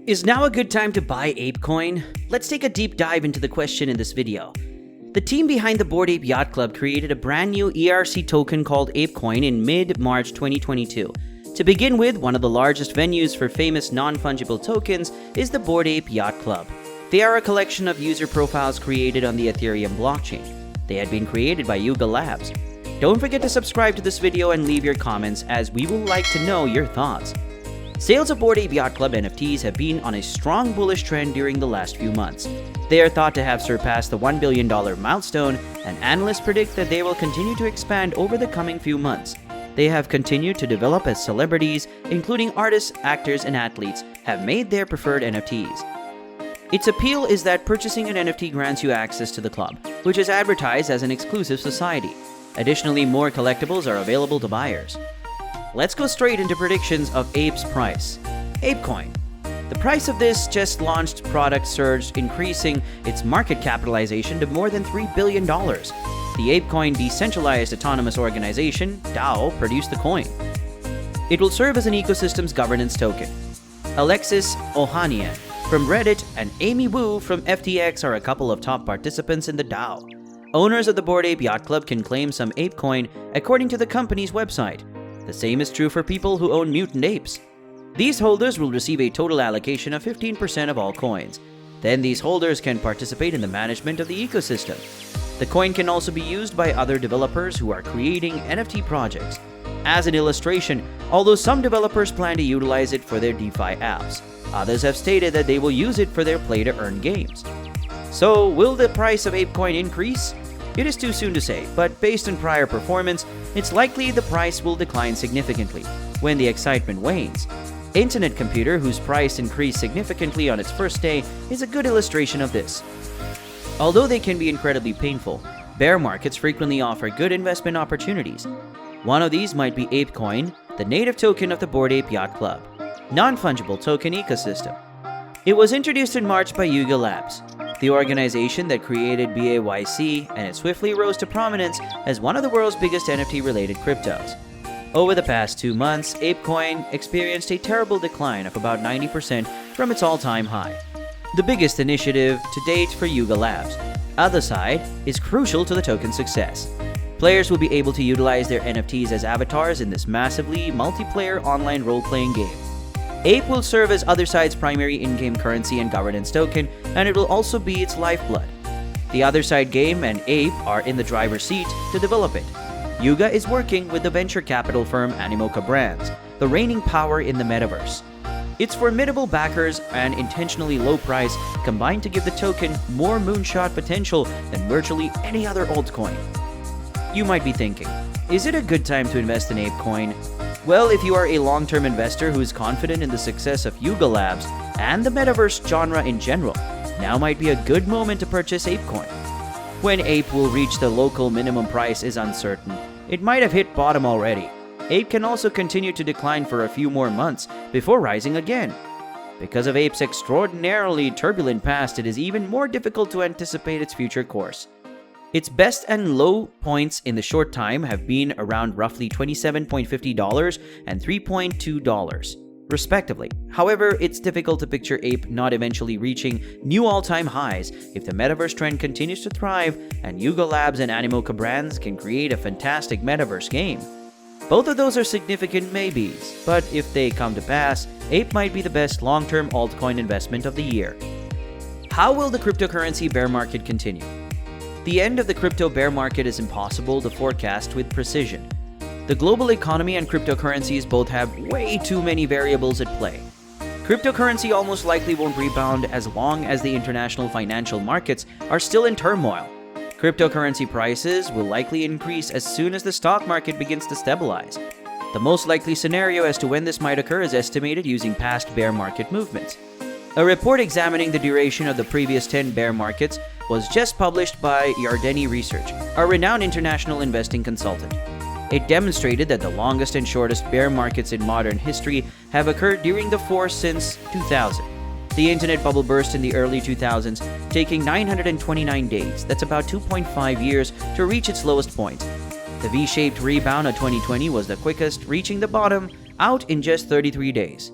Is now a good time to buy ApeCoin? Let's take a deep dive into the question in this video. The team behind the Bored Ape Yacht Club created a brand new ERC token called ApeCoin in mid-March 2022. To begin with, one of the largest venues for famous non-fungible tokens is the Bored Ape Yacht Club. They are a collection of user profiles created on the Ethereum blockchain. They had been created by Yuga Labs. Don't forget to subscribe to this video and leave your comments, as we will like to know your thoughts. Sales of Bored Ape Yacht Club NFTs have been on a strong bullish trend during the last few months. They are thought to have surpassed the $1 billion milestone, and analysts predict that they will continue to expand over the coming few months. They have continued to develop as celebrities, including artists, actors, and athletes, have made their preferred NFTs. Its appeal is that purchasing an NFT grants you access to the club, which is advertised as an exclusive society. Additionally, more collectibles are available to buyers. Let's go straight into predictions of Ape's price. ApeCoin. The price of this just launched product surged, increasing its market capitalization to more than $3 billion. The ApeCoin Decentralized Autonomous Organization, DAO, produced the coin. It will serve as an ecosystem's governance token. Alexis Ohanian from Reddit and Amy Wu from FTX are a couple of top participants in the DAO. Owners of the Bored Ape Yacht Club can claim some ApeCoin according to the company's website. The same is true for people who own mutant apes. These holders will receive a total allocation of 15% of all coins. Then these holders can participate in the management of the ecosystem. The coin can also be used by other developers who are creating NFT projects. As an illustration, although some developers plan to utilize it for their DeFi apps, others have stated that they will use it for their play-to-earn games. So, will the price of ApeCoin increase? It is too soon to say, but based on prior performance, it's likely the price will decline significantly when the excitement wanes. Internet Computer, whose price increased significantly on its first day, is a good illustration of this. Although they can be incredibly painful, bear markets frequently offer good investment opportunities. One of these might be ApeCoin, the native token of the Bored Ape Yacht Club, non-fungible token ecosystem. It was introduced in March by Yuga Labs, the organization that created BAYC, and it swiftly rose to prominence as one of the world's biggest NFT-related cryptos. Over the past 2 months, ApeCoin experienced a terrible decline of about 90% from its all-time high. The biggest initiative to date for Yuga Labs. Other side is crucial to the token's success. Players will be able to utilize their NFTs as avatars in this massively multiplayer online role-playing game. Ape will serve as Otherside's primary in-game currency and governance token, and it will also be its lifeblood. The Otherside game and Ape are in the driver's seat to develop it. Yuga is working with the venture capital firm Animoca Brands, the reigning power in the metaverse. Its formidable backers and intentionally low price combine to give the token more moonshot potential than virtually any other altcoin. You might be thinking, is it a good time to invest in ApeCoin? Well, if you are a long-term investor who is confident in the success of Yuga Labs and the metaverse genre in general, now might be a good moment to purchase ApeCoin. When Ape will reach the local minimum price is uncertain. It might have hit bottom already. Ape can also continue to decline for a few more months before rising again. Because of Ape's extraordinarily turbulent past, it is even more difficult to anticipate its future course. Its best and low points in the short time have been around roughly $27.50 and $3.2, respectively. However, it's difficult to picture Ape not eventually reaching new all-time highs if the metaverse trend continues to thrive and Yuga Labs and Animoca Brands can create a fantastic metaverse game. Both of those are significant maybes, but if they come to pass, Ape might be the best long-term altcoin investment of the year. How will the cryptocurrency bear market continue? The end of the crypto bear market is impossible to forecast with precision. The global economy and cryptocurrencies both have way too many variables at play. Cryptocurrency almost likely won't rebound as long as the international financial markets are still in turmoil. Cryptocurrency prices will likely increase as soon as the stock market begins to stabilize. The most likely scenario as to when this might occur is estimated using past bear market movements. A report examining the duration of the previous 10 bear markets was just published by Yardeni Research, a renowned international investing consultant. It demonstrated that the longest and shortest bear markets in modern history have occurred during the 4 since 2000. The internet bubble burst in the early 2000s, taking 929 days, that's about 2.5 years, to reach its lowest point. The V-shaped rebound of 2020 was the quickest, reaching the bottom out in just 33 days.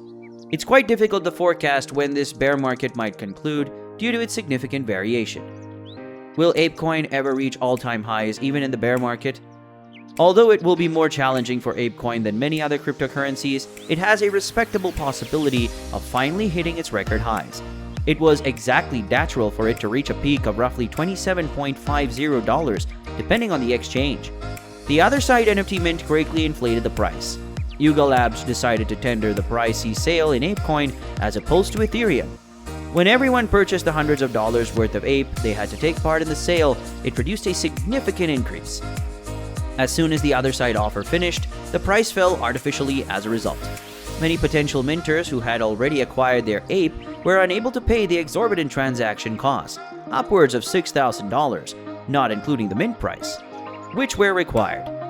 It's quite difficult to forecast when this bear market might conclude due to its significant variation. Will ApeCoin ever reach all-time highs even in the bear market? Although it will be more challenging for ApeCoin than many other cryptocurrencies, it has a respectable possibility of finally hitting its record highs. It was exactly natural for it to reach a peak of roughly $27.50 depending on the exchange. The other side NFT mint greatly inflated the price. Yuga Labs decided to tender the pricey sale in ApeCoin as opposed to Ethereum. When everyone purchased the hundreds of dollars worth of Ape they had to take part in the sale, it produced a significant increase. As soon as the other side offer finished, the price fell artificially as a result. Many potential minters who had already acquired their Ape were unable to pay the exorbitant transaction costs, upwards of $6,000, not including the mint price, which were required.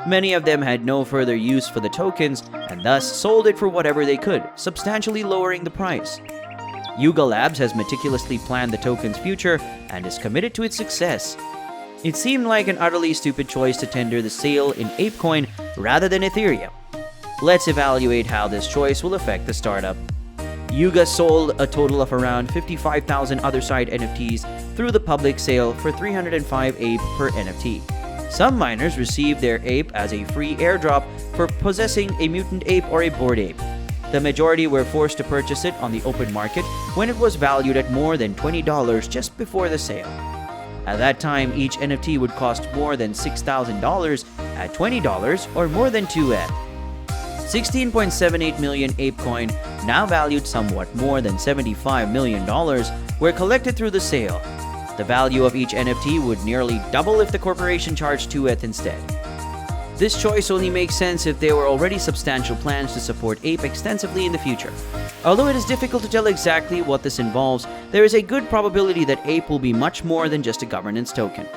Many of them had no further use for the tokens and thus sold it for whatever they could, substantially lowering the price. Yuga Labs has meticulously planned the token's future and is committed to its success. It seemed like an utterly stupid choice to tender the sale in ApeCoin rather than Ethereum. Let's evaluate how this choice will affect the startup. Yuga sold a total of around 55,000 other side NFTs through the public sale for 305 Ape per NFT. Some miners received their Ape as a free airdrop for possessing a mutant ape or a bored ape. The majority were forced to purchase it on the open market when it was valued at more than $20 just before the sale. At that time, each NFT would cost more than $6,000 at $20 or more than 2x. 16.78 million ApeCoin, now valued somewhat more than $75 million, were collected through the sale. The value of each NFT would nearly double if the corporation charged 2x instead. This choice only makes sense if there were already substantial plans to support Ape extensively in the future. Although it is difficult to tell exactly what this involves, there is a good probability that Ape will be much more than just a governance token.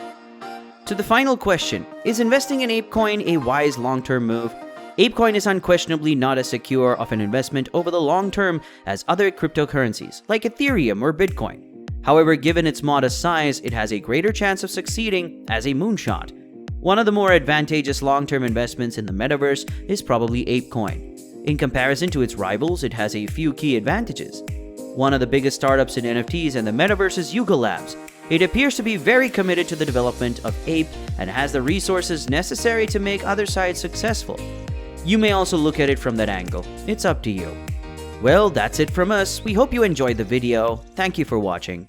To the final question, is investing in ApeCoin a wise long-term move? ApeCoin is unquestionably not as secure of an investment over the long term as other cryptocurrencies like Ethereum or Bitcoin. However, given its modest size, it has a greater chance of succeeding as a moonshot. One of the more advantageous long-term investments in the metaverse is probably ApeCoin. In comparison to its rivals, it has a few key advantages. One of the biggest startups in NFTs and the metaverse is Yuga Labs. It appears to be very committed to the development of Ape and has the resources necessary to make other sides successful. You may also look at it from that angle. It's up to you. Well, that's it from us. We hope you enjoyed the video. Thank you for watching.